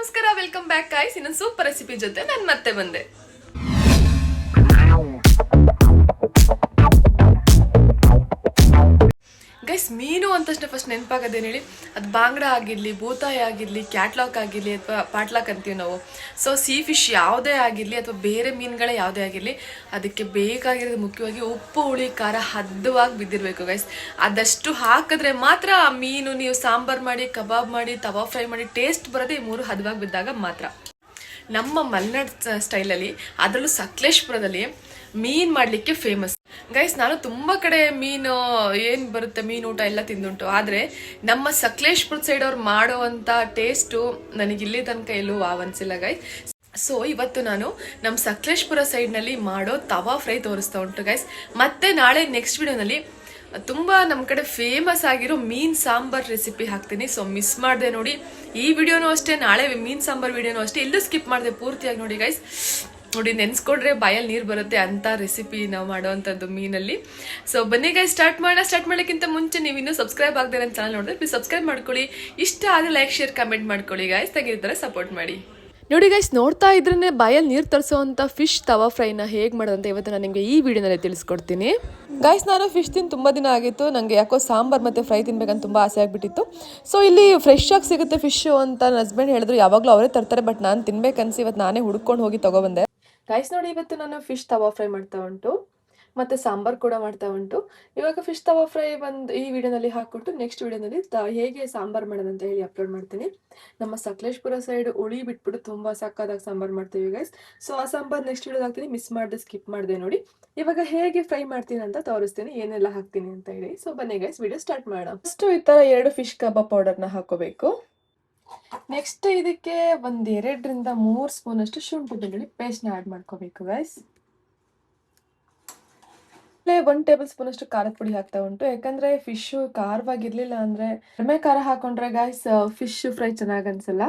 ನಮಸ್ಕಾರ, welcome back guys. ಇನ್ನೊಂದು super recipe ಜೊತೆ ನಾನು ಮತ್ತೆ ಬಂದೆ. ಗೈಸ್, ಮೀನು ಅಂತಷ್ಟೇ ಫಸ್ಟ್ ನೆನಪಾಗೋದೇನು ಹೇಳಿ, ಅದು ಬಾಂಗ್ಡಾ ಆಗಿರಲಿ, ಬೂತಾಯಿ ಆಗಿರಲಿ, ಕ್ಯಾಟ್ಲಾಕ್ ಆಗಿರಲಿ ಅಥವಾ ಪಾಟ್ಲಾಕ್ ಅಂತೀವಿ ನಾವು. ಸೊ ಫಿಶ್ ಯಾವುದೇ ಆಗಿರಲಿ ಅಥವಾ ಬೇರೆ ಮೀನುಗಳೇ ಯಾವುದೇ ಆಗಿರಲಿ, ಅದಕ್ಕೆ ಬೇಕಾಗಿರೋದು ಮುಖ್ಯವಾಗಿ ಉಪ್ಪು, ಹುಳಿ, ಖಾರ ಹದವಾಗಿ ಬಿದ್ದಿರಬೇಕು ಗೈಸ್. ಅದಷ್ಟು ಹಾಕಿದ್ರೆ ಮಾತ್ರ ಆ ಮೀನು ನೀವು ಸಾಂಬಾರು ಮಾಡಿ, ಕಬಾಬ್ ಮಾಡಿ, ತವಾ ಫ್ರೈ ಮಾಡಿ ಟೇಸ್ಟ್ ಬರೋದೇ ಈ ಮೂರು ಹದವಾಗಿ ಬಿದ್ದಾಗ ಮಾತ್ರ. ನಮ್ಮ ಮಲೆನಾಡು ಸ್ಟೈಲಲ್ಲಿ, ಅದರಲ್ಲೂ ಸಕಲೇಶ್ಪುರದಲ್ಲಿ ಮೀನು ಮಾಡಲಿಕ್ಕೆ ಫೇಮಸ್ ಗೈಸ್. ನಾನು ತುಂಬ ಕಡೆ ಮೀನು ಏನು ಬರುತ್ತೆ ಮೀನು ಊಟ ಎಲ್ಲ ತಿಂದುಂಟು, ಆದರೆ ನಮ್ಮ ಸಕಲೇಶ್ಪುರ ಸೈಡ್ ಅವ್ರು ಮಾಡೋವಂಥ ಟೇಸ್ಟು ನನಗೆ ಇಲ್ಲಿ ತನಕ ಎಲ್ಲೂ ಅನಿಸಿಲ್ಲ ಗೈಸ್. ಸೊ ಇವತ್ತು ನಾನು ನಮ್ಮ ಸಕಲೇಶ್ಪುರ ಸೈಡ್ನಲ್ಲಿ ಮಾಡೋ ತವಾ ಫ್ರೈ ತೋರಿಸ್ತಾ ಉಂಟು ಗೈಸ್. ಮತ್ತೆ ನಾಳೆ ನೆಕ್ಸ್ಟ್ ವಿಡಿಯೋನಲ್ಲಿ ತುಂಬ ನಮ್ಮ ಕಡೆ ಫೇಮಸ್ ಆಗಿರೋ ಮೀನು ಸಾಂಬಾರ್ ರೆಸಿಪಿ ಹಾಕ್ತೀನಿ. ಸೊ ಮಿಸ್ ಮಾಡಿದೆ ನೋಡಿ. ಈ ವಿಡಿಯೋನೂ ಅಷ್ಟೇ, ನಾಳೆ ಮೀನು ಸಾಂಬಾರ್ ವಿಡಿಯೋನೂ ಅಷ್ಟೇ, ಎಲ್ಲೂ ಸ್ಕಿಪ್ ಮಾಡಿದೆ, ಪೂರ್ತಿಯಾಗಿ ನೋಡಿ ಗೈಸ್. ನೋಡಿ, ನೆನೆಸ್ಕೊಂಡ್ರೆ ಬಾಯಲ್ಲಿ ನೀರು ಬರುತ್ತೆ ಅಂತ ರೆಸಿಪಿ ನಾವು ಮಾಡೋವಂಥದ್ದು ಮೀನಲ್ಲಿ. ಸೊ ಬನ್ನಿ ಗೈಸ್, ಸ್ಟಾರ್ಟ್ ಮಾಡೋಕ್ಕಿಂತ ಮುಂಚೆ ನೀವು ಇನ್ನೂ ಸಬ್ಸ್ಕ್ರೈಬ್ ಆಗದೆ ನನ್ನ ಚಾನಲ್ ನೋಡಿದ್ರೆ ಪ್ಲೀಸ್ ಸಬ್ಸ್ಕ್ರೈಬ್ ಮಾಡ್ಕೊಳ್ಳಿ. ಇಷ್ಟ ಆದರೆ ಲೈಕ್, ಶೇರ್, ಕಮೆಂಟ್ ಮಾಡ್ಕೊಳ್ಳಿ ಗೈಸ್. ತೆಗಿರ್ತಾರೆ ಸಪೋರ್ಟ್ ಮಾಡಿ. ನೋಡಿ ಗೈಸ್, ನೋಡ್ತಾ ಇದ್ರೇ ಬಾಯಲ್ಲಿ ನೀರು ತರಿಸೋವಂಥ ಫಿಶ್ ತವಾ ಫ್ರೈನ ಹೇಗೆ ಮಾಡೋದಂತ ಇವತ್ತು ನಾನು ನಿಮಗೆ ಈ ವಿಡಿಯೋನಲ್ಲಿ ತಿಳಿಸ್ಕೊಡ್ತೀನಿ ಗೈಸ್. ನಾನು ಫಿಶ್ ತಿಂದು ತುಂಬ ದಿನ ಆಗಿತ್ತು, ನನಗೆ ಯಾಕೋ ಸಾಂಬಾರು ಮತ್ತು ಫ್ರೈ ತಿನ್ಬೇಕಂತ ತುಂಬ ಆಸೆ ಆಗಿಬಿಟ್ಟಿತ್ತು. ಸೊ ಇಲ್ಲಿ ಫ್ರೆಶ್ ಆಗಿ ಸಿಗುತ್ತೆ ಫಿಶ್ಶು ಅಂತ ನನ್ನ ಹಸ್ಬೆಂಡ್ ಹೇಳಿದ್ರು. ಯಾವಾಗಲೂ ಅವರೇ ತರ್ತಾರೆ, ಬಟ್ ನಾನು ತಿನ್ಬೇಕನ್ಸಿ ಇವತ್ತು ನಾನೇ ಹುಡ್ಕೊಂಡು ಹೋಗಿ ತೊಗೊಬಂದೆ ಗೈಸ್. ನೋಡಿ, ಇವತ್ತು ನಾನು ಫಿಶ್ ತವಾ ಫ್ರೈ ಮಾಡ್ತಾ ಉಂಟು ಮತ್ತು ಸಾಂಬಾರು ಕೂಡ ಮಾಡ್ತಾ ಉಂಟು. ಇವಾಗ ಫಿಶ್ ತವಾ ಫ್ರೈ ಈ ವಿಡಿಯೋನಲ್ಲಿ ಹಾಕ್ಕೊಟ್ಟು ನೆಕ್ಸ್ಟ್ ವಿಡಿಯೋನಲ್ಲಿ ಹೇಗೆ ಸಾಂಬಾರು ಮಾಡೋದಂತ ಹೇಳಿ ಅಪ್ಲೋಡ್ ಮಾಡ್ತೀನಿ. ನಮ್ಮ ಸಕಲೇಶ್ಪುರ ಸೈಡ್ ಉಳಿ ಬಿಟ್ಬಿಟ್ಟು ತುಂಬ ಸಕ್ಕದಾಗಿ ಸಾಂಬಾರು ಮಾಡ್ತೀವಿ ಗೈಸ್. ಸೊ ಆ ಸಾಂಬಾರು ನೆಕ್ಸ್ಟ್ ವಿಡಿಯೋದಲ್ಲಿ ಹಾಕ್ತೀನಿ, ಮಿಸ್ ಮಾಡಿದೆ, ಸ್ಕಿಪ್ ಮಾಡಿದೆ ನೋಡಿ. ಇವಾಗ ಹೇಗೆ ಫ್ರೈ ಮಾಡ್ತೀನಿ ಅಂತ ತೋರಿಸ್ತೀನಿ, ಏನೆಲ್ಲ ಹಾಕ್ತೀನಿ ಅಂತ ಹೇಳಿ. ಸೊ ಬನ್ನಿ ಗೈಸ್, ವಿಡಿಯೋ ಸ್ಟಾರ್ಟ್ ಮಾಡೋಣ. ಫಸ್ಟ್ ಈ ಥರ 2 ಫಿಶ್ ಕಬಾಬ್ ಪೌಡರ್ನ ಹಾಕೋಬೇಕು. ನೆಕ್ಸ್ಟ್ ಇದಕ್ಕೆ 2-3 ಸ್ಪೂನ್ ಅಷ್ಟು ಶುಂಠಿ ಬೆಳ್ಳುಳ್ಳಿ ಪೇಸ್ಟ್ನ ಆ್ಯಡ್ ಮಾಡ್ಕೋಬೇಕು ಗೈಸ್. 1 ಟೇಬಲ್ ಸ್ಪೂನ್ ಅಷ್ಟು ಖಾರದ ಪುಡಿ ಹಾಕ್ತಾ ಉಂಟು, ಯಾಕಂದ್ರೆ ಫಿಶ್ ಖಾರವಾಗಿರ್ಲಿಲ್ಲ ಅಂದ್ರೆ ಕಡಿಮೆ ಖಾರ ಹಾಕೊಂಡ್ರೆ ಗೈಸ್ ಫಿಶ್ ಫ್ರೈ ಚೆನ್ನಾಗಿ ಅನ್ಸಲ್ಲ.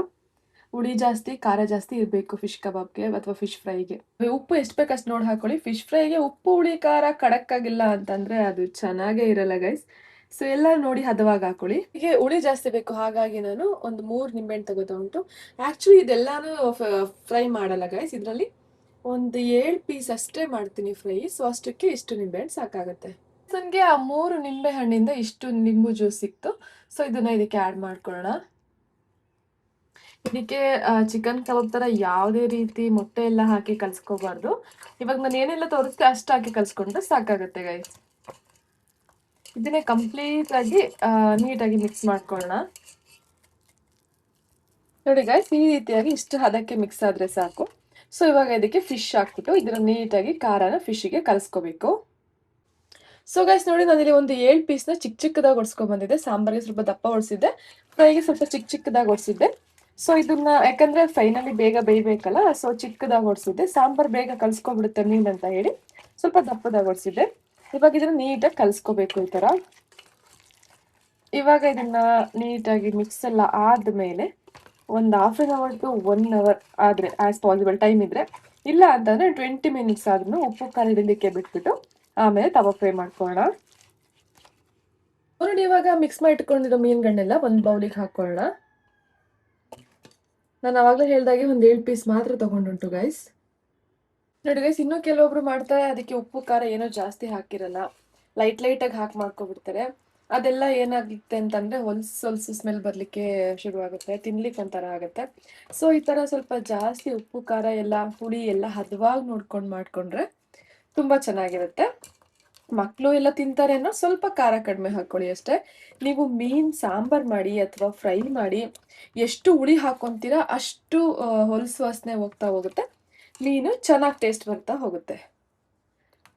ಹುಳಿ ಜಾಸ್ತಿ, ಖಾರ ಜಾಸ್ತಿ ಇರಬೇಕು ಫಿಶ್ ಕಬಾಬ್ಗೆ ಅಥವಾ ಫಿಶ್ ಫ್ರೈಗೆ. ಉಪ್ಪು ಎಷ್ಟು ಬೇಕು ಅಷ್ಟು ನೋಡಿ ಹಾಕೊಳ್ಳಿ. ಫಿಶ್ ಫ್ರೈಗೆ ಉಪ್ಪು, ಹುಳಿ, ಖಾರ ಖಡಕ್ ಆಗಿಲ್ಲ ಅಂತಂದ್ರೆ ಅದು ಚೆನ್ನಾಗೇ ಇರಲ್ಲ ಗೈಸ್. ಸೊ ಎಲ್ಲ ನೋಡಿ ಹದವಾಗಿ ಹಾಕೊಳ್ಳಿ. ಹೀಗೆ ಹುಳಿ ಜಾಸ್ತಿ ಬೇಕು, ಹಾಗಾಗಿ ನಾನು ಒಂದು 3 ನಿಂಬೆಹಣ್ಣು ತಗೋತಾ ಉಂಟು. ಆ್ಯಕ್ಚುಲಿ ಇದೆಲ್ಲಾನು ಫ್ರೈ ಮಾಡಲ್ಲ ಗೈಸ್, ಇದರಲ್ಲಿ ಒಂದು 7 ಪೀಸ್ ಅಷ್ಟೇ ಮಾಡ್ತೀನಿ ಫ್ರೈ. ಸೊ ಅಷ್ಟಕ್ಕೆ ಇಷ್ಟು ನಿಂಬೆಹಣ್ಣು ಸಾಕಾಗುತ್ತೆ. ನನಗೆ ಆ 3 ನಿಂಬೆ ಹಣ್ಣಿಂದ ಇಷ್ಟು ನಿಂಬು ಜ್ಯೂಸ್ ಸಿಕ್ತು. ಸೊ ಇದನ್ನ ಇದಕ್ಕೆ ಆ್ಯಡ್ ಮಾಡ್ಕೊಳ್ಳೋಣ. ಇದಕ್ಕೆ ಚಿಕನ್ ಕಬಾಬ್ ಥರ ಯಾವುದೇ ರೀತಿ ಮೊಟ್ಟೆ ಎಲ್ಲ ಹಾಕಿ ಕಲ್ಸ್ಕೋಬಾರ್ದು. ಇವಾಗ ನಾನು ಏನೆಲ್ಲ ತೋರಿಸ್ತೆ ಅಷ್ಟು ಹಾಕಿ ಕಲ್ಸ್ಕೊಂಡ್ರೆ ಸಾಕಾಗುತ್ತೆ ಗೈಸ್. ಇದನ್ನೇ ಕಂಪ್ಲೀಟ್ ಆಗಿ ನೀಟಾಗಿ ಮಿಕ್ಸ್ ಮಾಡ್ಕೊಳ್ಳೋಣ. ನೋಡಿ ಗೈಸ್, ಈ ರೀತಿಯಾಗಿ ಇಷ್ಟು ಹದಕ್ಕೆ ಮಿಕ್ಸ್ ಆದ್ರೆ ಸಾಕು. ಸೊ ಇವಾಗ ಇದಕ್ಕೆ ಫಿಶ್ ಹಾಕ್ಬಿಟ್ಟು ಇದನ್ನ ನೀಟಾಗಿ ಖಾರನ ಫಿಶ್ಗೆ ಕಲಿಸ್ಕೋಬೇಕು. ಸೊ ಗೈಸ್ ನೋಡಿ, ನಾನಿಲ್ಲಿ ಒಂದು 7 ಪೀಸ್ನ ಚಿಕ್ಕದಾಗಿ ಒಡ್ಸ್ಕೊಂಡ್ ಬಂದಿದ್ದೆ. ಸಾಂಬಾರಿಗೆ ಸ್ವಲ್ಪ ದಪ್ಪ ಒಡಿಸಿದ್ದೆ, ಫ್ರೈಗೆ ಸ್ವಲ್ಪ ಚಿಕ್ಕದಾಗಿ ಒಡಿಸಿದ್ದೆ. ಸೊ ಇದನ್ನ ಯಾಕಂದ್ರೆ ಫೈನಲಿ ಬೇಗ ಬೇಯಬೇಕಲ್ಲ, ಸೊ ಚಿಕ್ಕದಾಗಿ ಒಡಿಸಿದ್ದೆ. ಸಾಂಬಾರು ಬೇಗ ಕಲ್ಸ್ಕೊಬಿಡುತ್ತೆ ಮೀನು ಅಂತ ಹೇಳಿ ಸ್ವಲ್ಪ ದಪ್ಪದಾಗಿ ಒಡಿಸಿದ್ದೆ. ಇವಾಗ ಇದನ್ನ ನೀಟಾಗಿ ಕಲಿಸ್ಕೋಬೇಕು ಈ ಥರ. ಇವಾಗ ಇದನ್ನ ನೀಟಾಗಿ ಮಿಕ್ಸ್ ಎಲ್ಲ ಆದಮೇಲೆ ಒಂದು 1/2 ಅವರ್ ಟು 1 ಅವರ್ ಆದರೆ ಆಸ್ ಪಾಸಿಬಲ್ ಟೈಮ್ ಇದ್ರೆ, ಇಲ್ಲ ಅಂತಂದರೆ 20 ಮಿನಿಟ್ಸ್ ಆದ್ರೂ ಉಪ್ಪು ಖಾರ ಇಡಲಿಕ್ಕೆ ಬಿಟ್ಬಿಟ್ಟು ಆಮೇಲೆ ತವಾ ಫ್ರೈ ಮಾಡ್ಕೊಳ್ಳೋಣ. ನೋಡಿ, ಇವಾಗ ಮಿಕ್ಸ್ ಮಾಡಿ ಇಟ್ಕೊಂಡಿರೋ ಮೀನುಗಳನ್ನೆಲ್ಲ ಒಂದು ಬೌಲಿಗೆ ಹಾಕೊಳ್ಳೋಣ. ನಾನು ಆವಾಗಲೇ ಹೇಳ್ದಾಗೆ ಒಂದು 7 ಪೀಸ್ ಮಾತ್ರ ತೊಗೊಂಡುಂಟು ಗೈಸ್. ನೋಡಿ ಗೈಸ್, ಇನ್ನೂ ಕೆಲವೊಬ್ರು ಮಾಡ್ತಾರೆ, ಅದಕ್ಕೆ ಉಪ್ಪು ಖಾರ ಏನೋ ಜಾಸ್ತಿ ಹಾಕಿರಲ್ಲ, ಲೈಟಾಗಿ ಹಾಕಿ ಮಾಡ್ಕೊಬಿಡ್ತಾರೆ. ಅದೆಲ್ಲ ಏನಾಗುತ್ತೆ ಅಂತಂದರೆ ಹೊಲ್ಸು ಸ್ಮೆಲ್ ಬರಲಿಕ್ಕೆ ಶುರುವಾಗುತ್ತೆ, ತಿನ್ಲಿಕ್ಕೆ ಒಂಥರ ಆಗುತ್ತೆ. ಸೊ ಈ ಥರ ಸ್ವಲ್ಪ ಜಾಸ್ತಿ ಉಪ್ಪು ಖಾರ ಎಲ್ಲ ಹುಳಿ ಎಲ್ಲ ಹದವಾಗಿ ನೋಡ್ಕೊಂಡು ಮಾಡಿಕೊಂಡ್ರೆ ತುಂಬ ಚೆನ್ನಾಗಿರುತ್ತೆ. ಮಕ್ಕಳು ಎಲ್ಲ ತಿಂತಾರೆ ಅನ್ನೋ ಸ್ವಲ್ಪ ಖಾರ ಕಡಿಮೆ ಹಾಕ್ಕೊಳ್ಳಿ ಅಷ್ಟೇ. ನೀವು ಮೀನು ಸಾಂಬಾರು ಮಾಡಿ ಅಥವಾ ಫ್ರೈ ಮಾಡಿ ಎಷ್ಟು ಹುಳಿ ಹಾಕ್ಕೊತೀರಾ ಅಷ್ಟು ಹೊಲಸು ವಾಸನೆ ಹೋಗುತ್ತೆ, ಮೀನು ಚೆನ್ನಾಗಿ ಟೇಸ್ಟ್ ಬರ್ತಾ ಹೋಗುತ್ತೆ.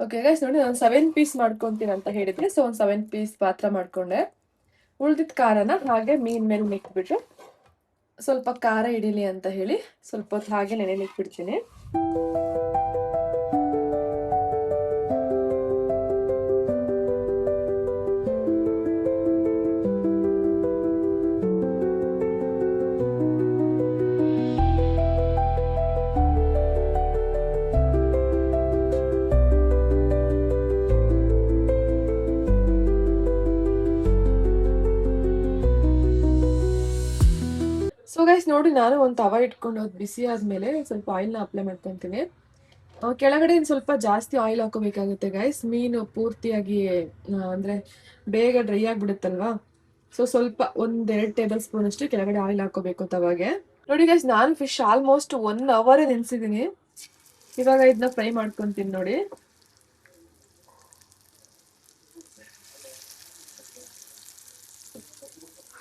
ಓಕೆ ಗೈಸ್, ನೋಡಿ ನಾನು 7 ಪೀಸ್ ಮಾಡ್ಕೊತೀನಿ ಅಂತ ಹೇಳಿದ್ರೆ, ಸೊ ಒಂದು 7 ಪೀಸ್ ಪಾತ್ರ ಮಾಡ್ಕೊಂಡೆ. ಉಳ್ದಿದ್ದ ಖಾರನ ಹಾಗೆ ಮೀನ್ ಮೇಲೆ ಇಟ್ಬಿಟ್ಟು ಸ್ವಲ್ಪ ಖಾರ ಹಿಡೀಲಿ ಅಂತ ಹೇಳಿ ಸ್ವಲ್ಪ ಹೊತ್ತು ಹಾಗೆ ನೆನೆಲಿಕ್ಬಿಡ್ತೀನಿ. ಗೈಸ್ ನೋಡಿ, ನಾನು ಒಂದು ತವ ಇಟ್ಕೊಂಡು ಅದು ಬಿಸಿ ಆದ್ಮೇಲೆ ಸ್ವಲ್ಪ ಆಯಿಲ್ನ ಅಪ್ಲೈ ಮಾಡ್ಕೊತೀನಿ. ಕೆಳಗಡೆ ಸ್ವಲ್ಪ ಜಾಸ್ತಿ ಆಯಿಲ್ ಹಾಕೋಬೇಕಾಗುತ್ತೆ ಗೈಸ್, ಮೀನು ಪೂರ್ತಿಯಾಗಿ ಅಂದ್ರೆ ಬೇಗ ಡ್ರೈ ಆಗಿಬಿಡುತ್ತಲ್ವಾ. ಸೊ ಸ್ವಲ್ಪ 1-2 ಟೇಬಲ್ ಸ್ಪೂನ್ ಅಷ್ಟು ಕೆಳಗಡೆ ಆಯಿಲ್ ಹಾಕೋಬೇಕು ತವಾಗೆ. ನೋಡಿ ಗೈಸ್, ನಾನು ಫಿಶ್ ಆಲ್ಮೋಸ್ಟ್ 1 ಅವರ್ ನೆನೆಸಿದ್ದೀನಿ. ಇವಾಗ ಇದನ್ನ ಫ್ರೈ ಮಾಡ್ಕೊಂತೀನಿ ನೋಡಿ.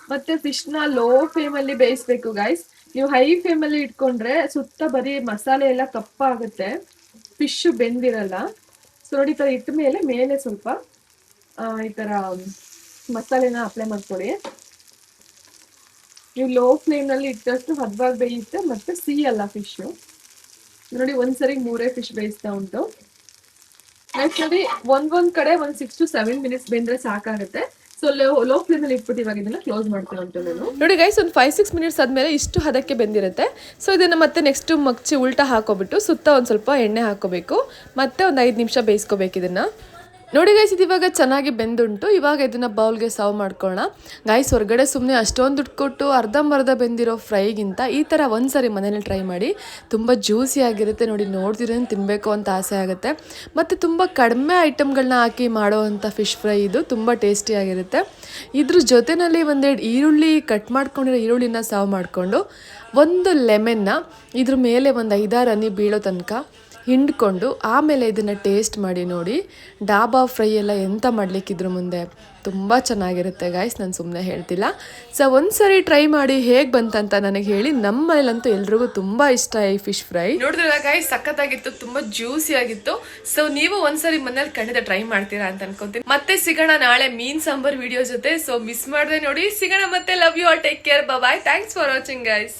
ಮತ್ತೆ ಫಿಶ್ನ ಲೋ ಫ್ಲೇಮಲ್ಲಿ ಬೇಯಿಸ್ಬೇಕು ಗೈಸ್. ನೀವು ಹೈ ಫ್ಲೇಮಲ್ಲಿ ಇಟ್ಕೊಂಡ್ರೆ ಸುತ್ತ ಬರೀ ಮಸಾಲೆ ಎಲ್ಲ ಕಪ್ಪಾಗುತ್ತೆ, ಫಿಶ್ ಬೆಂದಿರಲ್ಲ. ಸೊ ನೋಡಿ, ಈ ಥರ ಇಟ್ಟ ಮೇಲೆ ಸ್ವಲ್ಪ ಈ ಥರ ಮಸಾಲೆನ ಅಪ್ಲೈ ಮಾಡ್ಕೊಳ್ಳಿ. ನೀವು ಲೋ ಫ್ಲೇಮ್ನಲ್ಲಿ ಇಟ್ಟಷ್ಟು ಹದವಾಗಿ ಬೇಯುತ್ತೆ, ಮತ್ತೆ ಸಿಹಿಯಲ್ಲ ಫಿಶು. ನೋಡಿ, ಒಂದ್ಸರಿ 3 ಫಿಶ್ ಬೇಯಿಸ್ತಾ ಉಂಟು. ನೆಕ್ಸ್ಟ್ ನೋಡಿ, ಒಂದ್ ಕಡೆ 6 to 7 ಮಿನಿಟ್ಸ್ ಬೆಂದ್ರೆ ಸಾಕಾಗುತ್ತೆ. ಸೊ ಲೋ ಫ್ಲೇಮಲ್ಲಿ ಇಟ್ಬಿಟ್ಟು ಇವಾಗ ಇದನ್ನ ಕ್ಲೋಸ್ ಮಾಡ್ತೀನಿ ಉಂಟು ನಾನು. ನೋಡಿ ಗೈಸ್, ಒಂದು 5-6 ಮಿನಿಟ್ಸ್ ಆದ್ಮೇಲೆ ಇಷ್ಟು ಹದಕ್ಕೆ ಬೆಂದಿರುತ್ತೆ. ಸೊ ಇದನ್ನ ಮತ್ತೆ ನೆಕ್ಸ್ಟ್ ಮಗ್ಚಿ ಉಲ್ಟಾ ಹಾಕೋಬಿಟ್ಟು ಸುತ್ತ ಒಂದು ಸ್ವಲ್ಪ ಎಣ್ಣೆ ಹಾಕೋಬೇಕು, ಮತ್ತೆ ಒಂದು 5 ನಿಮಿಷ ಬೇಯಿಸ್ಕೋಬೇಕು ಇದನ್ನ. ನೋಡಿ ಗೈಸ್, ಇದು ಇವಾಗ ಚೆನ್ನಾಗಿ ಬೆಂದುಂಟು. ಇವಾಗ ಇದನ್ನ ಬೌಲ್ಗೆ ಸರ್ವ್ ಮಾಡ್ಕೊಳ್ಳೋಣ. ಗೈಸ್, ಹೊರಗಡೆ ಸುಮ್ಮನೆ ಅಷ್ಟೊಂದು ದುಡ್ಡು ಕೊಟ್ಟು ಅರ್ಧಂಬರ್ಧ ಬೆಂದಿರೋ ಫ್ರೈಗಿಂತ ಈ ಥರ ಒಂದ್ಸರಿ ಮನೇಲಿ ಟ್ರೈ ಮಾಡಿ. ತುಂಬ ಜ್ಯೂಸಿ ಆಗಿರುತ್ತೆ ನೋಡಿ, ನೋಡ್ತಿರೋ ತಿನ್ನಬೇಕು ಅಂತ ಆಸೆ ಆಗುತ್ತೆ. ಮತ್ತು ತುಂಬ ಕಡಿಮೆ ಐಟಮ್ಗಳನ್ನ ಹಾಕಿ ಮಾಡೋವಂಥ ಫಿಶ್ ಫ್ರೈ ಇದು, ತುಂಬ ಟೇಸ್ಟಿಯಾಗಿರುತ್ತೆ. ಇದ್ರ ಜೊತೆಯಲ್ಲಿ 1-2 ಈರುಳ್ಳಿ ಕಟ್ ಮಾಡ್ಕೊಂಡಿರೋ ಈರುಳ್ಳಿನ ಸರ್ವ್ ಮಾಡಿಕೊಂಡು, ಒಂದು ಲೆಮನ್ನ ಇದ್ರ ಮೇಲೆ ಒಂದು 5-6 ಹನಿ ಬೀಳೋ ತನಕ ಹಿಂಡ್ಕೊಂಡು ಆಮೇಲೆ ಇದನ್ನು ಟೇಸ್ಟ್ ಮಾಡಿ ನೋಡಿ. ಡಾಬಾ ಫ್ರೈ ಎಲ್ಲ ಎಂತ ಮಾಡಲಿಕ್ಕಿದ್ರು ಮುಂದೆ ತುಂಬ ಚೆನ್ನಾಗಿರುತ್ತೆ ಗೈಸ್, ನಾನು ಸುಮ್ಮನೆ ಹೇಳ್ತಿಲ್ಲ. ಸೊ ಒಂದ್ಸರಿ ಟ್ರೈ ಮಾಡಿ ಹೇಗೆ ಬಂತಂತ ನನಗೆ ಹೇಳಿ. ನಮ್ಮ ಮನೇಲಂತೂ ಎಲ್ರಿಗೂ ತುಂಬ ಇಷ್ಟ ಈ ಫಿಶ್ ಫ್ರೈ. ನೋಡಿದ್ರಲ್ಲ ಗೈಸ್, ಸಖತ್ತಾಗಿತ್ತು, ತುಂಬ ಜ್ಯೂಸಿ ಆಗಿತ್ತು. ಸೊ ನೀವು ಒಂದ್ಸರಿ ಮನೇಲಿ ಖಂಡಿತ ಟ್ರೈ ಮಾಡ್ತೀರಾ ಅಂತ ಅನ್ಕೊಂತೀನಿ. ಮತ್ತೆ ಸಿಗೋಣ ನಾಳೆ ಮೀನ್ ಸಾಂಬಾರ್ ವಿಡಿಯೋ ಜೊತೆ. ಸೊ ಮಿಸ್ ಮಾಡದೆ ನೋಡಿ, ಸಿಗೋಣ ಮತ್ತೆ. Love you all, take care, bye. Thanks for watching guys.